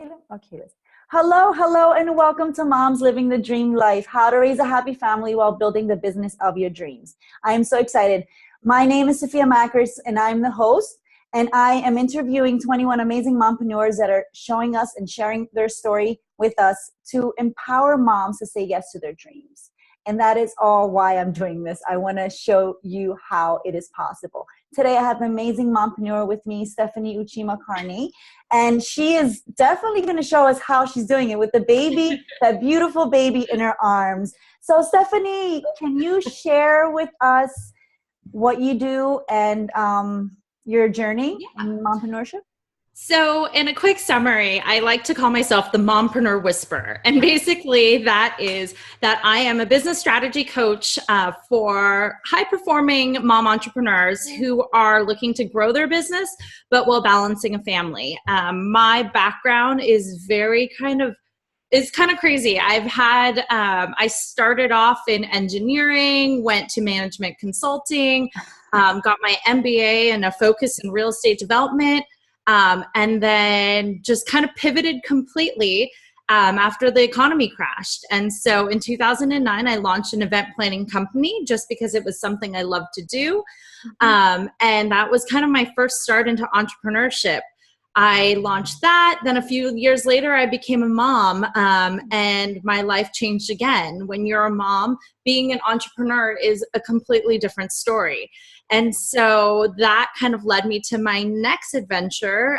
Okay. Hello, and welcome to Moms Living the Dream Life, how to raise a happy family while building the business of your dreams. I am so excited. My name is Sophia Makris, and I'm the host, and I am interviewing 21 amazing mompreneurs that are showing us and sharing their story with us to empower moms to say yes to their dreams. And that is all why I'm doing this. I want to show you how it is possible. Today, I have an amazing mompreneur with me, Stephanie Uchima Carney, and she is definitely going to show us how she's doing it with the baby, that beautiful baby in her arms. So, Stephanie, can you share with us what you do and your journey in mompreneurship? So in a quick summary, I like to call myself the mompreneur whisperer. And basically that is that I am a business strategy coach for high-performing mom entrepreneurs who are looking to grow their business, but while balancing a family. My background is kind of crazy. I started off in engineering, went to management consulting, got my MBA and a focus in real estate development. And then just kind of pivoted completely after the economy crashed. And so in 2009, I launched an event planning company just because it was something I loved to do. And that was kind of my first start into entrepreneurship. I launched that. Then a few years later, I became a mom, and my life changed again. When you're a mom, being an entrepreneur is a completely different story. And so that kind of led me to my next adventure,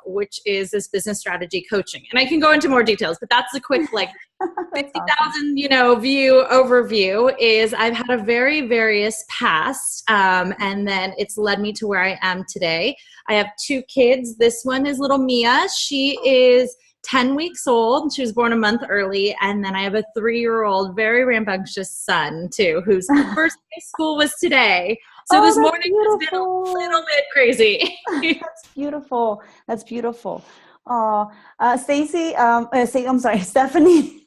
which is this business strategy coaching. And I can go into more details, but that's a quick 50,000, view overview. Is I've had a very various past, and then it's led me to where I am today. I have two kids. This one is little Mia. She is 10 weeks old. She was born a month early. And then I have a 3-year-old, very rambunctious son too, whose first day of school was today. So this morning has been a little bit crazy. That's beautiful. That's beautiful. Stacy, I'm sorry, Stephanie.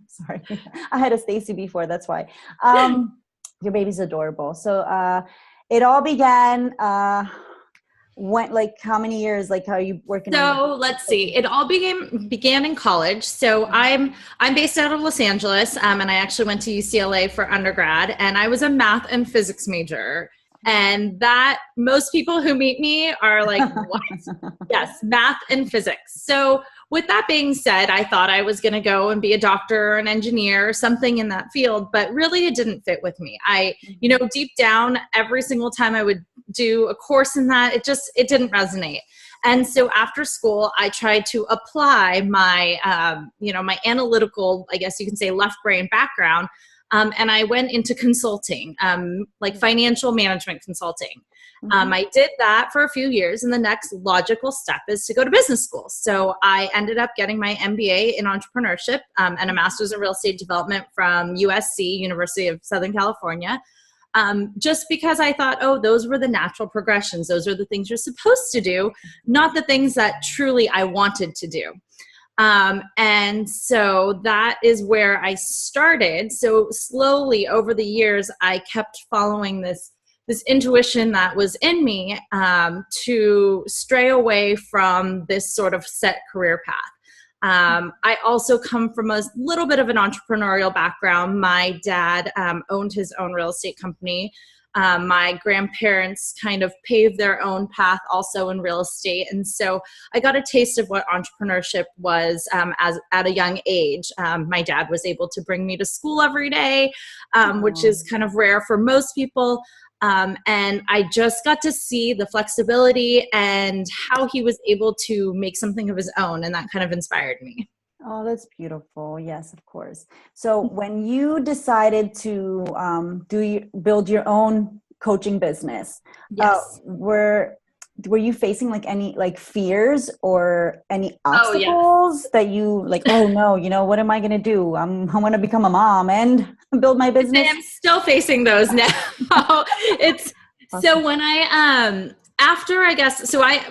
Sorry, I had a Stacy before. That's why. Your baby's adorable. So it all began. How many years? How are you working? So let's see. It all began in college. So I'm based out of Los Angeles, and I actually went to UCLA for undergrad, and I was a math and physics major. And that most people who meet me are like, what? Yes, math and physics. So with that being said, I thought I was going to go and be a doctor or an engineer or something in that field, but really it didn't fit with me. Deep down, every single time I would do a course in that, it didn't resonate. And so after school, I tried to apply my, my analytical, I guess you can say left brain background. And I went into consulting, financial management consulting. I did that for a few years, and the next logical step is to go to business school. So I ended up getting my MBA in entrepreneurship and a master's in real estate development from USC, University of Southern California, just because I thought, those were the natural progressions. Those are the things you're supposed to do, not the things that truly I wanted to do. And so that is where I started. So slowly over the years, I kept following this intuition that was in me, to stray away from this sort of set career path. I also come from a little bit of an entrepreneurial background. My dad, owned his own real estate company. My grandparents kind of paved their own path also in real estate. And so I got a taste of what entrepreneurship was at a young age. My dad was able to bring me to school every day, which is kind of rare for most people. And I just got to see the flexibility and how he was able to make something of his own. And that kind of inspired me. Oh, that's beautiful. Yes, of course. So when you decided to build your own coaching business, yes. Were you facing any fears or any obstacles that you oh no, what am I going to do? I want to become a mom and build my business. I'm still facing those now. It's awesome. So when I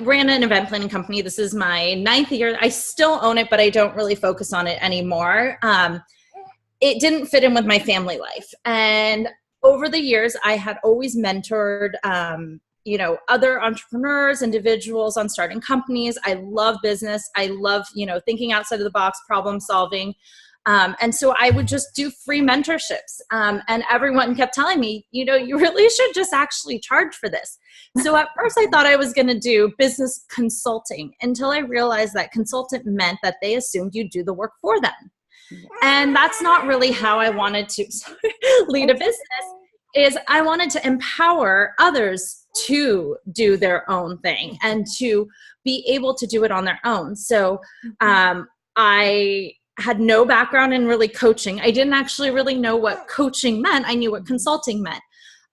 ran an event planning company. This is my 9th year. I still own it, but I don't really focus on it anymore. It didn't fit in with my family life. And over the years, I had always mentored, other entrepreneurs, individuals on starting companies. I love business. I love, thinking outside of the box, problem solving. And so I would just do free mentorships. And everyone kept telling me, you really should just actually charge for this. So at first I thought I was going to do business consulting until I realized that consultant meant that they assumed you'd do the work for them. And that's not really how I wanted to lead a business. Is I wanted to empower others to do their own thing and to be able to do it on their own. So I had no background in really coaching. I didn't actually really know what coaching meant. I knew what consulting meant.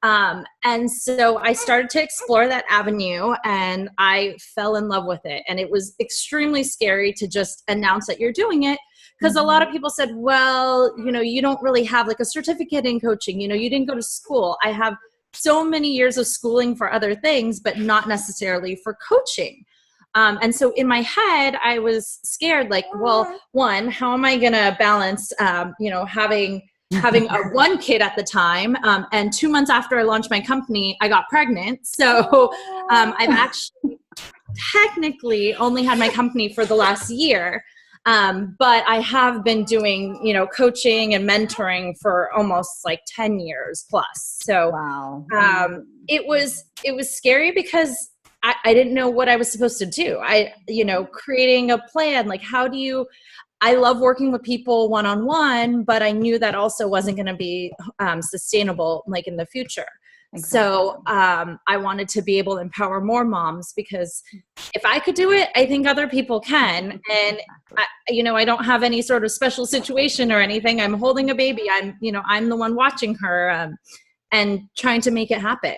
And so I started to explore that avenue and I fell in love with it. And it was extremely scary to just announce that you're doing it. Because a lot of people said, well, you don't really have like a certificate in coaching. You didn't go to school. I have so many years of schooling for other things, but not necessarily for coaching. And so in my head, I was scared, like, well, one, how am I going to balance, having one kid at the time. And 2 months after I launched my company, I got pregnant. So I've actually technically only had my company for the last year. But I have been doing, coaching and mentoring for almost like 10 years plus. So wow. It was scary because I didn't know what I was supposed to do. Creating a plan, like I love working with people one-on-one, but I knew that also wasn't going to be sustainable like in the future. Exactly. So I wanted to be able to empower more moms because if I could do it, I think other people can. And I don't have any sort of special situation or anything. I'm holding a baby. I'm the one watching her and trying to make it happen.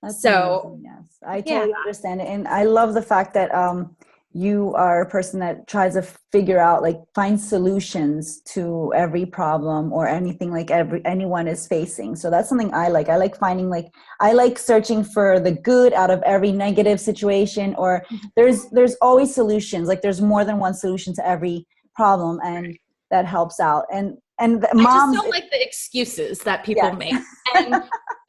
That's amazing, yes, I totally understand it. And I love the fact that you are a person that tries to figure out, like, find solutions to every problem or anything like anyone is facing. So that's something I like. I like finding, I like searching for the good out of every negative situation, or there's always solutions. Like there's more than one solution to every problem, and that helps out. And moms, I just don't like the excuses that people make. And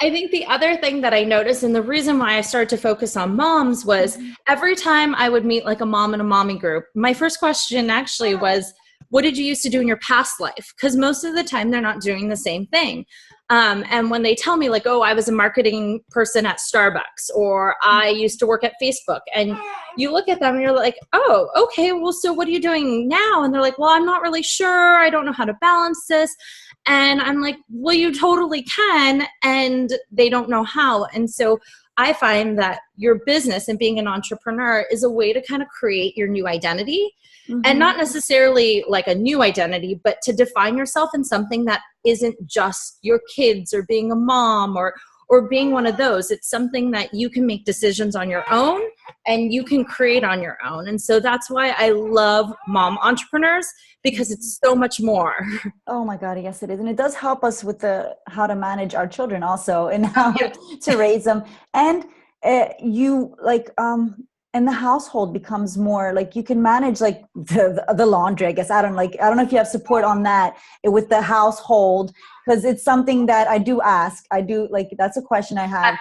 I think the other thing that I noticed, and the reason why I started to focus on moms, was every time I would meet like a mom in a mommy group, my first question actually was, what did you used to do in your past life? Because most of the time they're not doing the same thing. And when they tell me like, oh, I was a marketing person at Starbucks, or I used to work at Facebook, and you look at them and you're like, oh, okay, well, so what are you doing now? And they're like, well, I'm not really sure. I don't know how to balance this. And I'm like, well, you totally can. And they don't know how. And so I find that your business and being an entrepreneur is a way to kind of create your new identity. And not necessarily like a new identity, but to define yourself in something that isn't just your kids or being a mom or being one of those. It's something that you can make decisions on your own and you can create on your own. And so that's why I love mom entrepreneurs, because it's so much more. Oh my God, yes it is. And it does help us with how to manage our children also, and how to raise them. And and the household becomes more like you can manage like the laundry, I guess. I don't know if you have support on that with the household, because it's something that I do ask. That's a question I have.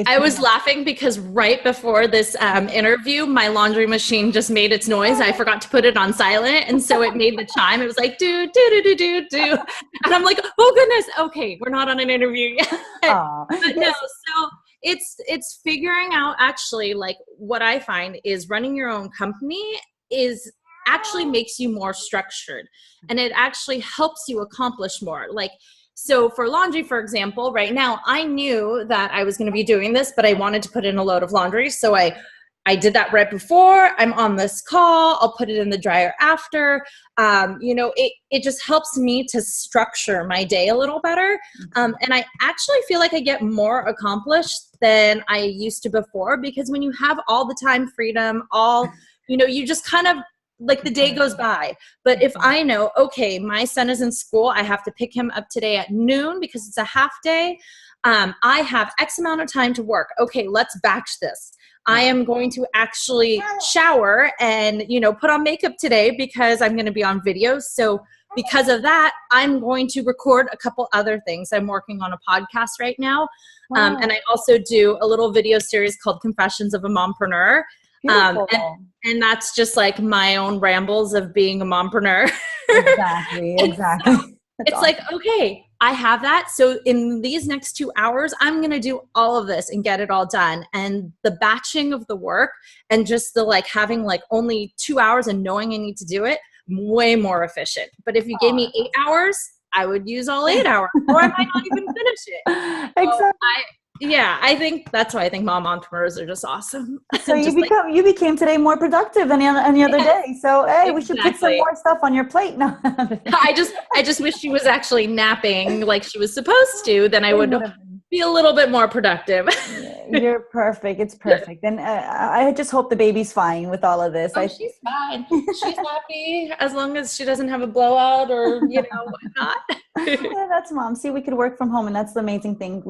I was laughing because right before this interview, my laundry machine just made its noise. I forgot to put it on silent. And so it made the chime. It was like, do, do, do, do, do, do. And I'm like, oh goodness. Okay. We're not on an interview yet. But no, so it's figuring out, actually, like, what I find is running your own company is actually makes you more structured, and it actually helps you accomplish more. Like, so for laundry, for example, right now, I knew that I was going to be doing this, but I wanted to put in a load of laundry. So I did that right before. I'm on this call. I'll put it in the dryer after. It just helps me to structure my day a little better. And I actually feel like I get more accomplished than I used to before, because when you have all the time freedom, you just kind of, like, the day goes by. But if I know, okay, my son is in school, I have to pick him up today at noon because it's a half day. I have X amount of time to work. Okay, let's batch this. I am going to actually shower and, put on makeup today because I'm going to be on video. So because of that, I'm going to record a couple other things. I'm working on a podcast right now. Wow. And I also do a little video series called Confessions of a Mompreneur. And that's just like my own rambles of being a mompreneur. Exactly. So it's awesome. Like, okay, I have that. So in these next 2 hours, I'm going to do all of this and get it all done. And the batching of the work and just the like having like only 2 hours and knowing I need to do it, way more efficient. But if you gave me 8 hours, I would use all 8 hours, or I might not even finish it. Exactly. I think that's why I think mom entrepreneurs are just awesome. So you became today more productive than any other day. So hey, we should put some more stuff on your plate. No, I just wish she was actually napping like she was supposed to. Then I would be a little bit more productive. You're perfect. It's perfect. And I just hope the baby's fine with all of this. She's fine. She's happy as long as she doesn't have a blowout or, whatnot. Yeah, that's mom. See, we could work from home, and that's the amazing thing.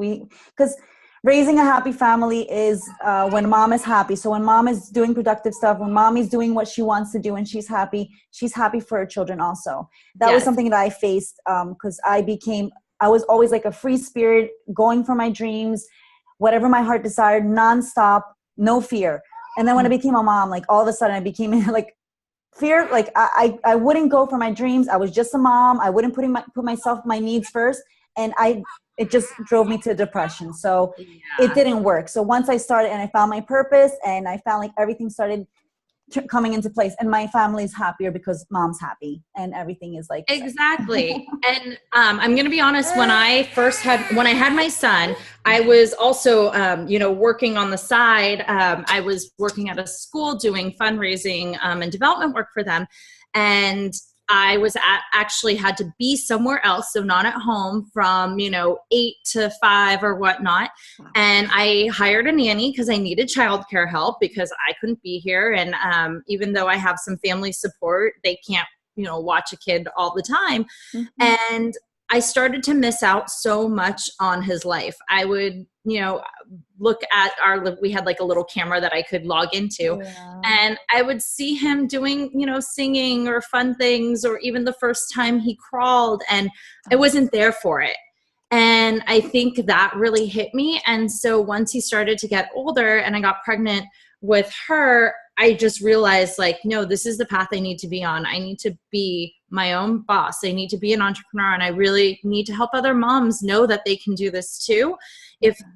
Because raising a happy family is when mom is happy. So when mom is doing productive stuff, when mommy's doing what she wants to do and she's happy for her children also. That was something that I faced because I was always like a free spirit, going for my dreams, whatever my heart desired, nonstop, no fear. And then when I became a mom, like all of a sudden I became like fear. Like I wouldn't go for my dreams. I was just a mom. I wouldn't put my needs first. And it just drove me to depression. So it didn't work. So once I started and I found my purpose and I found like everything started coming into place, and my family is happier because mom's happy and everything is like exactly. And I'm going to be honest, when I had my son, I was also working on the side. I was working at a school doing fundraising and development work for them, and I was actually had to be somewhere else, so not at home from 8 to 5 or whatnot. And I hired a nanny because I needed childcare help because I couldn't be here. And even though I have some family support, they can't watch a kid all the time. Mm-hmm. And I started to miss out so much on his life. I would look at we had like a little camera that I could log into, and I would see him doing, singing or fun things, or even the first time he crawled, and I wasn't there for it. And I think that really hit me. And so once he started to get older and I got pregnant with her, I just realized like, no, this is the path I need to be on. I need to be my own boss. I need to be an entrepreneur, and I really need to help other moms know that they can do this too.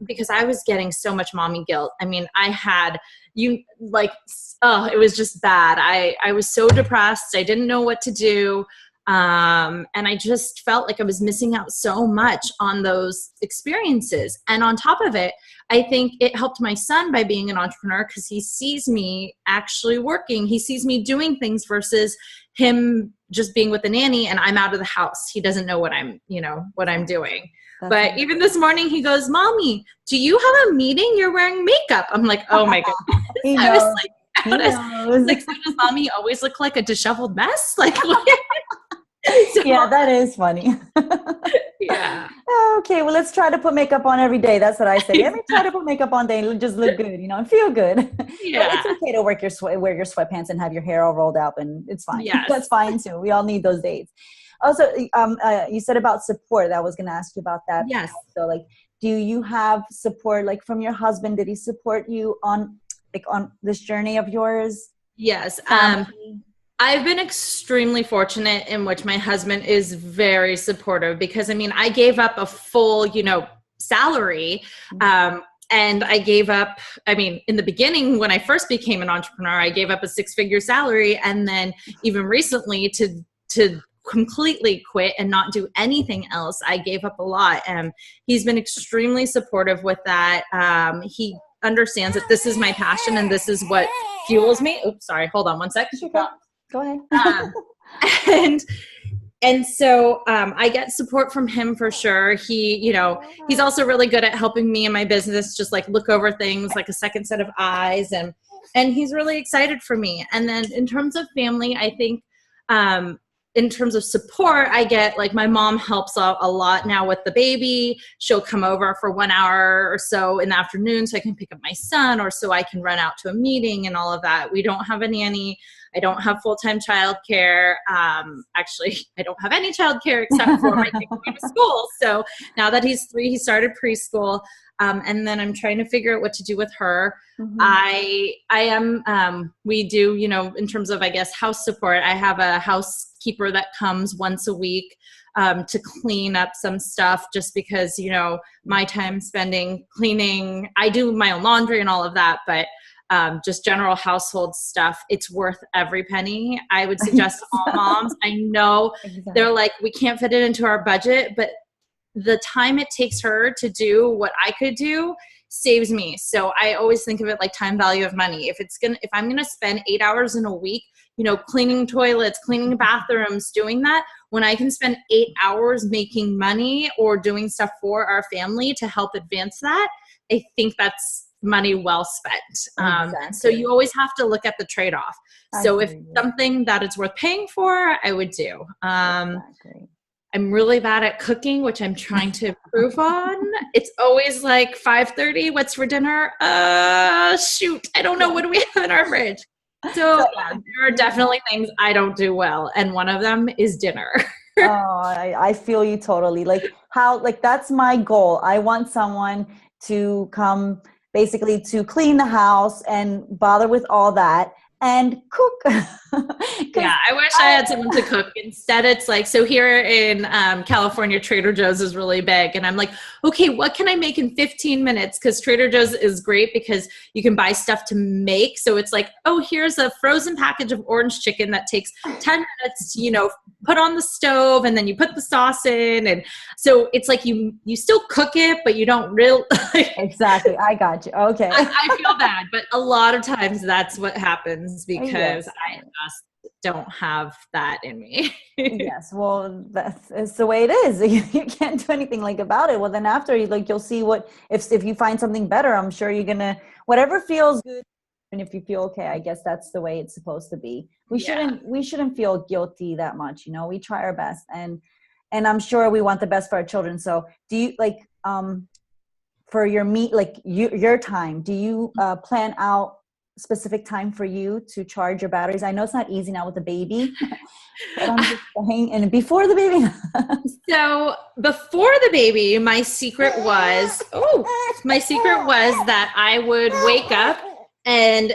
Because I was getting so much mommy guilt. I mean, it was just bad. I was so depressed. I didn't know what to do. And I just felt like I was missing out so much on those experiences. And on top of it, I think it helped my son by being an entrepreneur because he sees me actually working. He sees me doing things versus him just being with a nanny and I'm out of the house. He doesn't know what I'm doing. But even this morning he goes, "Mommy, do you have a meeting? You're wearing makeup." I'm like, oh my God. I was like, so does mommy always look like a disheveled mess? Like, yeah, that is funny. Yeah. Okay, well, let's try to put makeup on every day. That's what I say. Every try to put makeup on day and just look good, and feel good. Yeah. It's okay to wear your sweatpants and have your hair all rolled up, and it's fine. Yes. That's fine too. We all need those days. Also, you said about support. I was going to ask you about that. Yes. So, like, do you have support, like, from your husband? Did he support you on this journey of yours? Yes. I've been extremely fortunate in which my husband is very supportive because, I gave up a full, salary. And I gave up, in the beginning, when I first became an entrepreneur, I gave up a 6-figure salary. And then even recently to completely quit and not do anything else, I gave up a lot. And he's been extremely supportive with that. He understands that this is my passion and this is what fuels me. Oops, sorry. Hold on one second. Go ahead. And so I get support from him for sure. He's also really good at helping me in my business, just like look over things like a second set of eyes. And he's really excited for me. And then in terms of family, I think in terms of support, I get like my mom helps out a lot now with the baby. She'll come over for 1 hour or so in the afternoon so I can pick up my son or so I can run out to a meeting and all of that. We don't have a nanny. I don't have full-time childcare. Actually, I don't have any childcare except for my kid going to school. So now that he's 3, he started preschool. And then I'm trying to figure out what to do with her. I am, we do, you know, in terms of, I guess, house support, I have a housekeeper that comes once a week to clean up some stuff, just because, you know, my time spending cleaning, I do my own laundry and all of that, but just general household stuff, it's worth every penny. I would suggest to all moms. I know they're like, we can't fit it into our budget, but the time it takes her to do what I could do saves me. So I always think of it like time value of money. If I'm going to spend 8 hours in a week, you know, cleaning toilets, cleaning bathrooms, doing that, when I can spend 8 hours making money or doing stuff for our family to help advance that, I think that's money well spent. So you always have to look at the trade-off. So if something that it's worth paying for, I would do. I'm really bad at cooking, which I'm trying to improve on. It's always like 5:30. What's for dinner? Shoot, I don't know. What do we have in our fridge? So yeah, there are definitely things I don't do well, and one of them is dinner. I feel you totally. That's my goal. I want someone to come basically to clean the house and bother with all that and cook. Yeah, I wish I had someone to cook. Instead, it's like, so here in California, Trader Joe's is really big. And I'm like, okay, what can I make in 15 minutes? Because Trader Joe's is great because you can buy stuff to make. So it's like, oh, here's a frozen package of orange chicken that takes 10 minutes to, you know, put on the stove, and then you put the sauce in. And so it's like you still cook it, but you don't really. Exactly. I got you. Okay. I feel bad, but a lot of times that's what happens because I just don't have that in me. Yes. Well, that's the way it is. You can't do anything about it. Well, then after you'll see if you find something better, I'm sure you're going to, whatever feels good. And if you feel okay, I guess that's the way it's supposed to be. We shouldn't feel guilty that much. You know, we try our best, and I'm sure we want the best for our children. So do you for your your time, do you plan out specific time for you to charge your batteries? I know it's not easy now with the baby, but I'm just saying, and before the baby. So before the baby, my secret was that I would wake up, and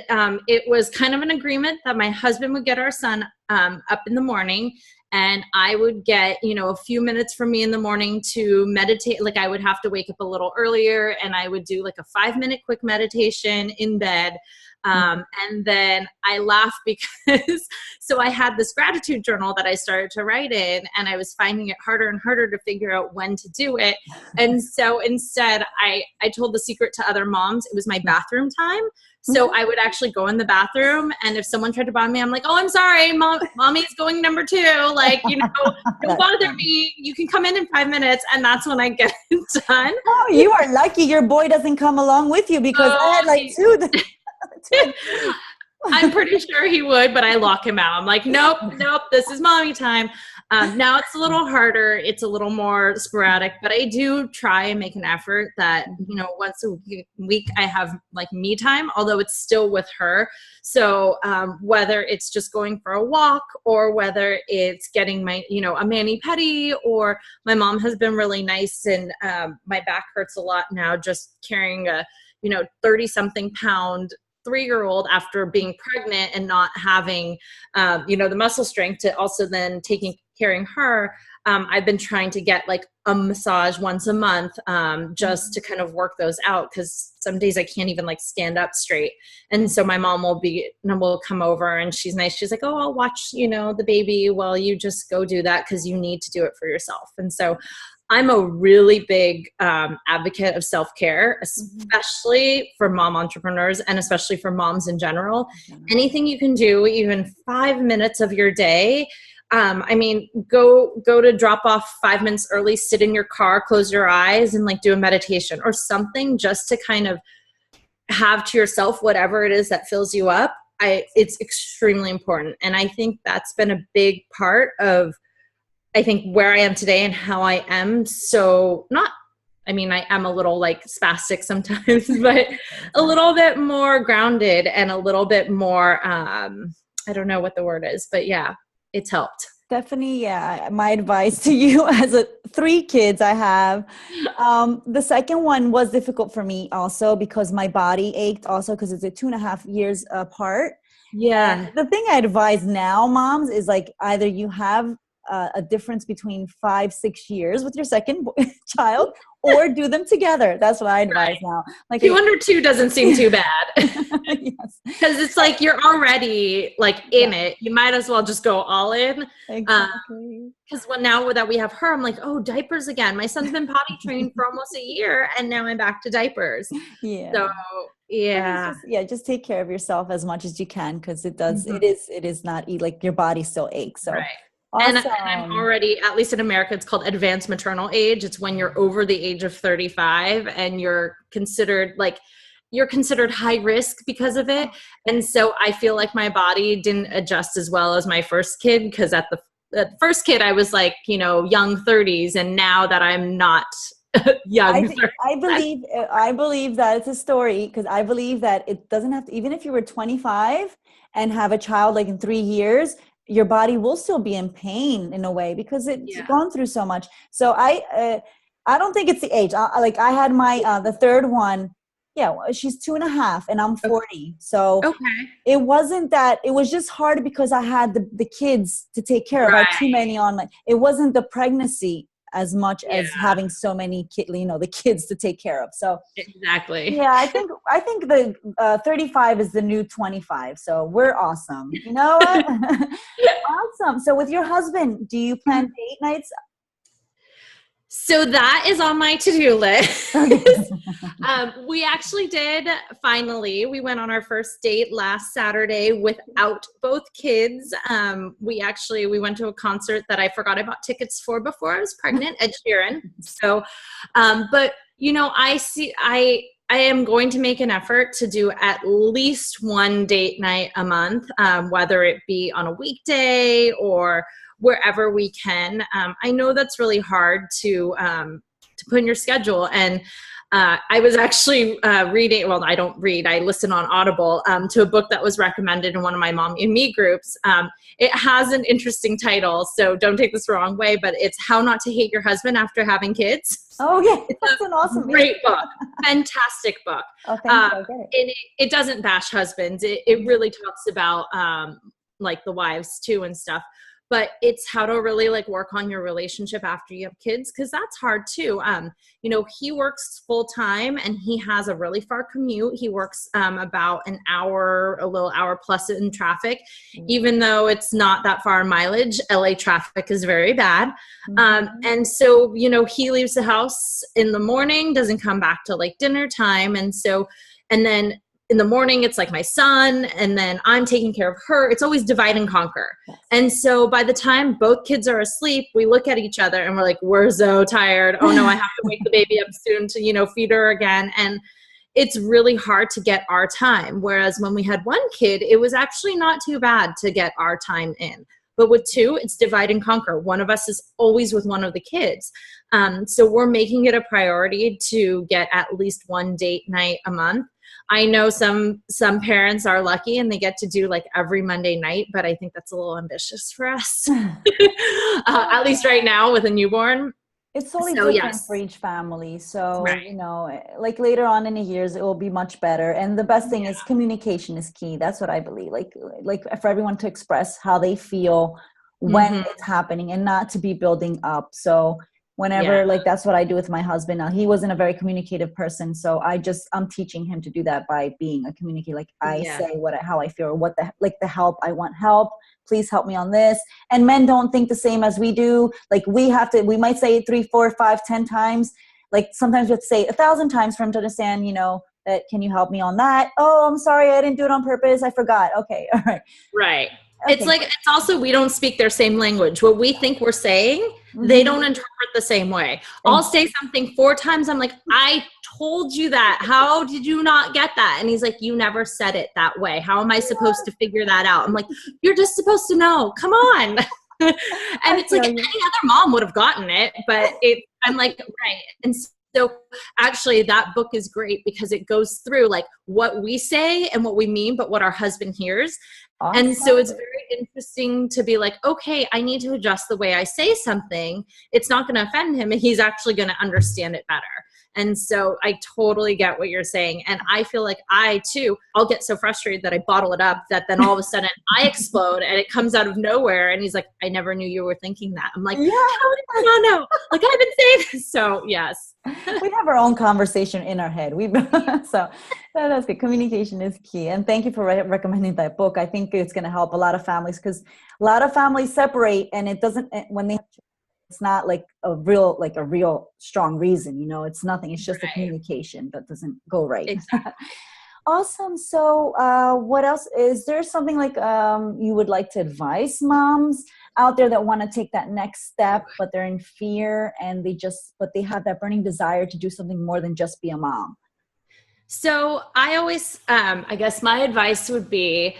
it was kind of an agreement that my husband would get our son up in the morning, and I would get, you know, a few minutes from me in the morning to meditate. Like I would have to wake up a little earlier, and I would do like a 5-minute quick meditation in bed. And then I laugh because, so I had this gratitude journal that I started to write in, and I was finding it harder and harder to figure out when to do it. And so instead I told the secret to other moms. It was my bathroom time. So I would actually go in the bathroom, and if someone tried to bother me, I'm like, oh, I'm sorry, mommy's going number 2. Like, you know, don't bother me. You can come in 5 minutes. And that's when I get it done. Oh, you are lucky your boy doesn't come along with you, because I had 2. I'm pretty sure he would, but I lock him out. I'm like, nope, this is mommy time. Now it's a little harder. It's a little more sporadic, but I do try and make an effort that, you know, once a week I have like me time, although it's still with her. So whether it's just going for a walk, or whether it's getting my, you know, a mani-pedi, or my mom has been really nice, and my back hurts a lot now just carrying a, you know, 30-something pound 3-year-old after being pregnant and not having, you know, the muscle strength to also then carrying her. I've been trying to get like a massage once a month, just to kind of work those out. 'Cause some days I can't even like stand up straight. And so my mom will come over, and she's nice. She's like, oh, I'll watch, you know, the baby while you just go do that, 'cause you need to do it for yourself. And so I'm a really big advocate of self-care, especially for mom entrepreneurs, and especially for moms in general. Anything you can do, even 5 minutes of your day. I mean, go to drop off 5 minutes early, sit in your car, close your eyes, and like do a meditation or something, just to kind of have to yourself whatever it is that fills you up. It's extremely important. And I think that's been a big part of, I think, where I am today and how I am. So I am a little like spastic sometimes, but a little bit more grounded and a little bit more, I don't know what the word is, but yeah, it's helped. Definitely, yeah. My advice to you as 3 kids I have. The second one was difficult for me also because my body ached also because it's a 2.5 years apart. Yeah. And the thing I advise now, moms, is like either you have a difference between 5-6 years with your second child, or do them together. That's what I advise now. Like 202 doesn't seem too bad. Yes. Because it's like you're already like in it. You might as well just go all in. Exactly. Because now that we have her, I'm like, oh, diapers again. My son's been potty trained for almost a year, and now I'm back to diapers. Yeah. So yeah, Just take care of yourself as much as you can, because it does. Mhm. It is not like your body still aches. So right. awesome. And I'm already, at least in America, it's called advanced maternal age. It's when you're over the age of 35 and you're considered high risk because of it. And so I feel like my body didn't adjust as well as my first kid, because at the first kid I was like, young 30s, and now that I'm not young. I believe that it's a story, because I believe that it doesn't have to, even if you were 25 and have a child like in 3 years, your body will still be in pain in a way because it's gone through so much. So I don't think it's the age. I had my the third one. Yeah, she's 2.5 and I'm 40. So it wasn't that, it was just hard because I had the kids to take care of. I had too many on it wasn't the pregnancy as much as having so many the kids to take care of. So exactly. Yeah, I think the 35 is the new 25. So we're awesome. You know what? Awesome. So with your husband, do you plan date nights? So that is on my to-do list. We actually did, finally, we went on our first date last Saturday without both kids. We went to a concert that I forgot I bought tickets for before I was pregnant, Ed Sheeran. So, but I am going to make an effort to do at least one date night a month, whether it be on a weekday or wherever we can. I know that's really hard to put in your schedule. And I was actually reading, well, I don't read, I listen on Audible to a book that was recommended in one of my Mom and Me groups. It has an interesting title, so don't take this the wrong way, but it's How Not to Hate Your Husband After Having Kids. Oh, yeah. That's an awesome great book. Fantastic book. Oh, thank you. And it doesn't bash husbands. It really talks about like the wives too and stuff. But it's how to really like work on your relationship after you have kids, because that's hard too. He works full time and he has a really far commute. He works about a little hour plus in traffic, even though it's not that far in mileage. LA traffic is very bad. And so, he leaves the house in the morning, doesn't come back till like dinner time. And then in the morning, it's like my son, and then I'm taking care of her. It's always divide and conquer. Yes. And so by the time both kids are asleep, we look at each other and we're like, we're so tired. Oh no, I have to wake the baby up soon to, feed her again. And it's really hard to get our time. Whereas when we had one kid, it was actually not too bad to get our time in. But with two, it's divide and conquer. One of us is always with one of the kids. So we're making it a priority to get at least one date night a month. I know some parents are lucky and they get to do like every Monday night, but I think that's a little ambitious for us, at least right now with a newborn. It's totally different for each family. So, like later on in the years, it will be much better. And the best thing is communication is key. That's what I believe. Like for everyone to express how they feel when it's happening and not to be building up. So whenever, that's what I do with my husband. Now, he wasn't a very communicative person. So I'm teaching him to do that by being a communicator. Like I say how I feel, or the help, I want help. Please help me on this. And men don't think the same as we do. Like we might say it 3, 4, 5, 10 times. Like sometimes we have to say 1,000 times for him to understand, that, can you help me on that? Oh, I'm sorry. I didn't do it on purpose. I forgot. Okay. All right. Right. Okay. It's also, we don't speak their same language. What we think we're saying, they don't interpret the same way. I'll say something 4 times. I'm like, I told you that. How did you not get that? And he's like, you never said it that way. How am I supposed to figure that out? I'm like, you're just supposed to know. Come on. And it's like any other mom would have gotten it, but I'm like, right. And so actually that book is great because it goes through like what we say and what we mean, but what our husband hears. And Awesome. so it's very interesting to be like, okay, I need to adjust the way I say something. It's not going to offend him, and he's actually going to understand it better. And so I totally get what you're saying. And I feel like I too, I'll get so frustrated that I bottle it up that then all of a sudden I explode and it comes out of nowhere. And he's like, I never knew you were thinking that. I'm like, Yeah. how did you not know? Like, I've been saying this. So yes. We have our own conversation in our head. So that's good. Communication is key. And thank you for recommending that book. I think it's going to help a lot of families, because a lot of families separate, and it doesn't, when they, it's not like a real strong reason, it's nothing. It's just a communication that doesn't go right. Exactly. Awesome. So what else? Is there something like you would like to advise moms out there that want to take that next step, but they're in fear and but they have that burning desire to do something more than just be a mom? So I always, I guess my advice would be,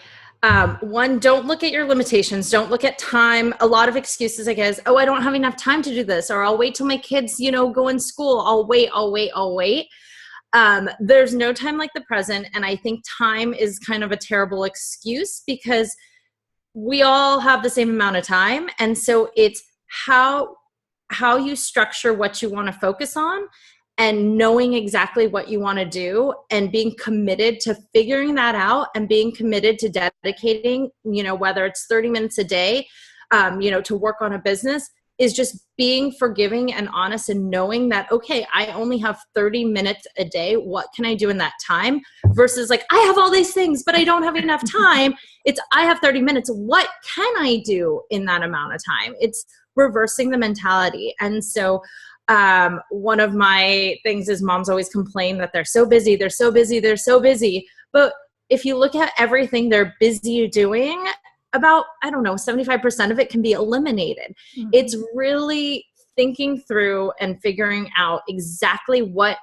one, don't look at your limitations. Don't look at time. A lot of excuses, I guess, oh, I don't have enough time to do this, or I'll wait till my kids, go in school. I'll wait. There's no time like the present. And I think time is kind of a terrible excuse, because we all have the same amount of time. And so it's how you structure what you want to focus on, and knowing exactly what you want to do, and being committed to figuring that out, and being committed to dedicating, whether it's 30 minutes a day, to work on a business, is just being forgiving and honest, and knowing that, okay, I only have 30 minutes a day. What can I do in that time? Versus like, I have all these things, but I don't have enough time. It's, I have 30 minutes. What can I do in that amount of time? It's reversing the mentality. And so one of my things is moms always complain that they're so busy. But if you look at everything they're busy doing, about, 75% of it can be eliminated. Mm-hmm. It's really thinking through and figuring out exactly what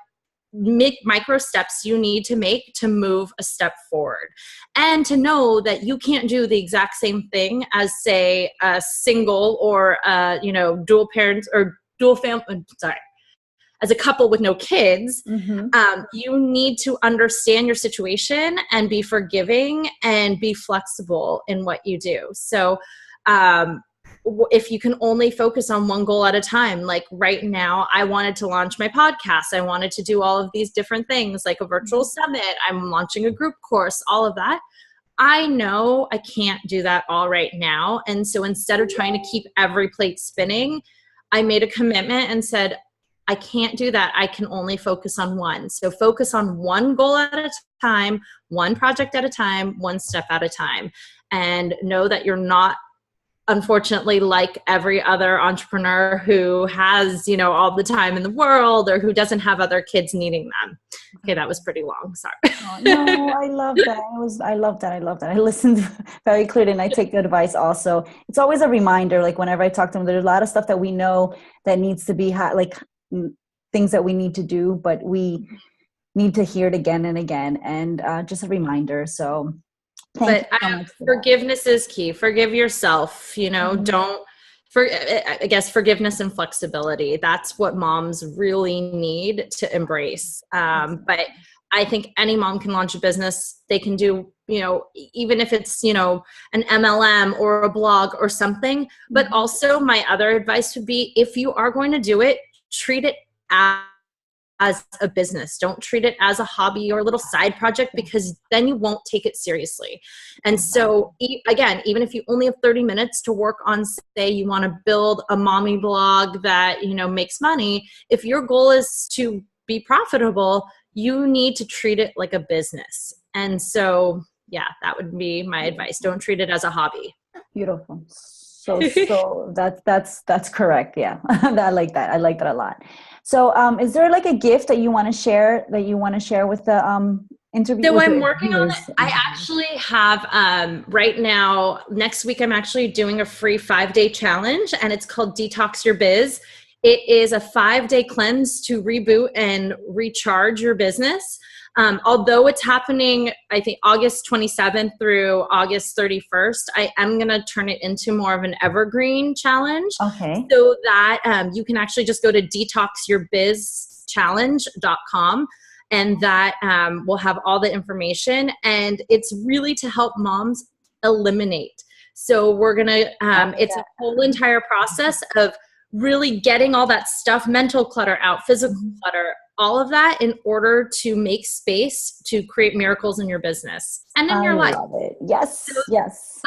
micro steps you need to make to move a step forward, and to know that you can't do the exact same thing as, say, a single or dual parents or dual family, as a couple with no kids. Mm-hmm. You need to understand your situation and be forgiving and be flexible in what you do. So if you can only focus on one goal at a time, like right now, I wanted to launch my podcast. I wanted to do all of these different things, like a virtual summit. I'm launching a group course, all of that. I know I can't do that all right now. And so instead of trying to keep every plate spinning, I made a commitment and said, I can't do that. I can only focus on one. So focus on one goal at a time, one project at a time, one step at a time. And know that you're not, unfortunately, like every other entrepreneur who has, all the time in the world, or who doesn't have other kids needing them. Okay, that was pretty long. Sorry. Oh, no, I love that. I love that. I listened very clearly, and I take the advice also. It's always a reminder, like whenever I talk to them, there's a lot of stuff that we know that needs to be things that we need to do, but we need to hear it again and again, and just a reminder. So forgiveness is key. Forgive yourself, mm-hmm. I guess forgiveness and flexibility. That's what moms really need to embrace. But I think any mom can launch a business. They can do, even if it's, an MLM or a blog or something. But also my other advice would be, if you are going to do it, treat it as a business. Don't treat it as a hobby or a little side project, because then you won't take it seriously. And so again, even if you only have 30 minutes to work on, say you want to build a mommy blog that, makes money, if your goal is to be profitable, you need to treat it like a business. And so, yeah, that would be my advice. Don't treat it as a hobby. Beautiful. So that's correct. Yeah. I like that. I like that a lot. So, is there like a gift that you want to share with the interview? So I'm working on it. I actually have, right now, next week, I'm actually doing a free 5-day challenge, and it's called Detox Your Biz. It is a 5-day cleanse to reboot and recharge your business. Although it's happening, I think August 27th through August 31st, I am going to turn it into more of an evergreen challenge. Okay. So that you can actually just go to detoxyourbizchallenge.com, and that will have all the information. And it's really to help moms eliminate. So we're going to, it's a whole entire process of really getting all that stuff, mental clutter out, physical clutter, all of that in order to make space to create miracles in your business and in your life. I love it. Yes. So, yes.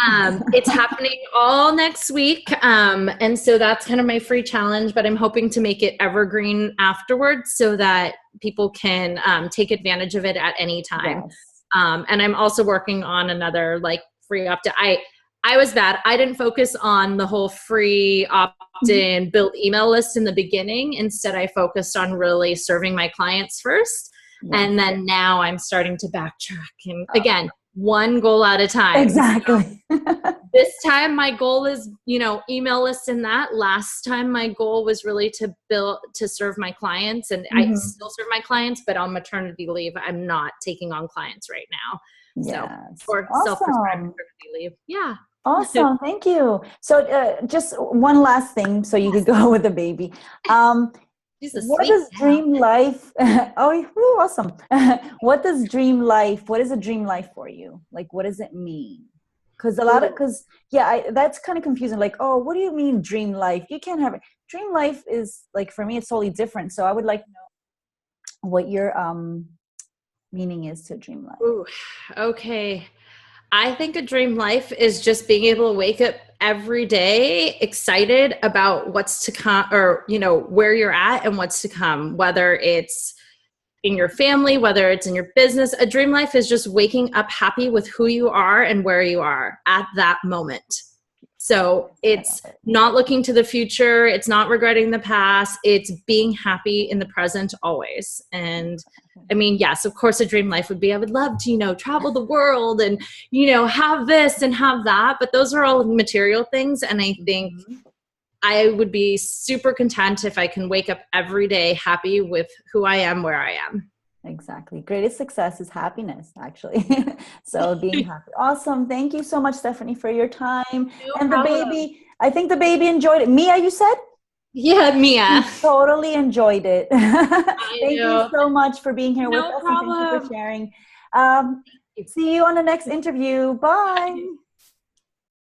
It's happening all next week. And so that's kind of my free challenge, but I'm hoping to make it evergreen afterwards so that people can take advantage of it at any time. Yes. And I'm also working on another like free update. I was bad. I didn't focus on the whole free opt-in build email list in the beginning. Instead, I focused on really serving my clients first. Yes. And then now I'm starting to backtrack. And again, one goal at a time. Exactly. So this time my goal is, email lists and that. Last time my goal was really to serve my clients. And I still serve my clients, but on maternity leave, I'm not taking on clients right now. Yes. So, or self-prescribed maternity leave. Yeah. Awesome. Thank you. So just one last thing so you could go with the baby. What does dream life, awesome. What is a dream life for you? Like, what does it mean? Because that's kind of confusing. Like, oh, what do you mean dream life? You can't have it. Dream life is like, for me, it's totally different. So I would like to know what your meaning is to dream life. Ooh, okay. I think a dream life is just being able to wake up every day excited about what's to come, or, where you're at and what's to come, whether it's in your family, whether it's in your business. A dream life is just waking up happy with who you are and where you are at that moment. So it's not looking to the future. It's not regretting the past. It's being happy in the present always. And I mean, yes, of course, a dream life would be, I would love to, travel the world and, have this and have that. But those are all material things. And I think I would be super content if I can wake up every day happy with who I am, where I am. Exactly. Greatest success is happiness, actually. So being happy. Awesome. Thank you so much, Stephanie, for your time. And the baby, I think the baby enjoyed it. Mia, you said? Yeah, Mia. She totally enjoyed it. Thank you so much for being here with us. No problem. And thank you for sharing. See you on the next interview. Bye.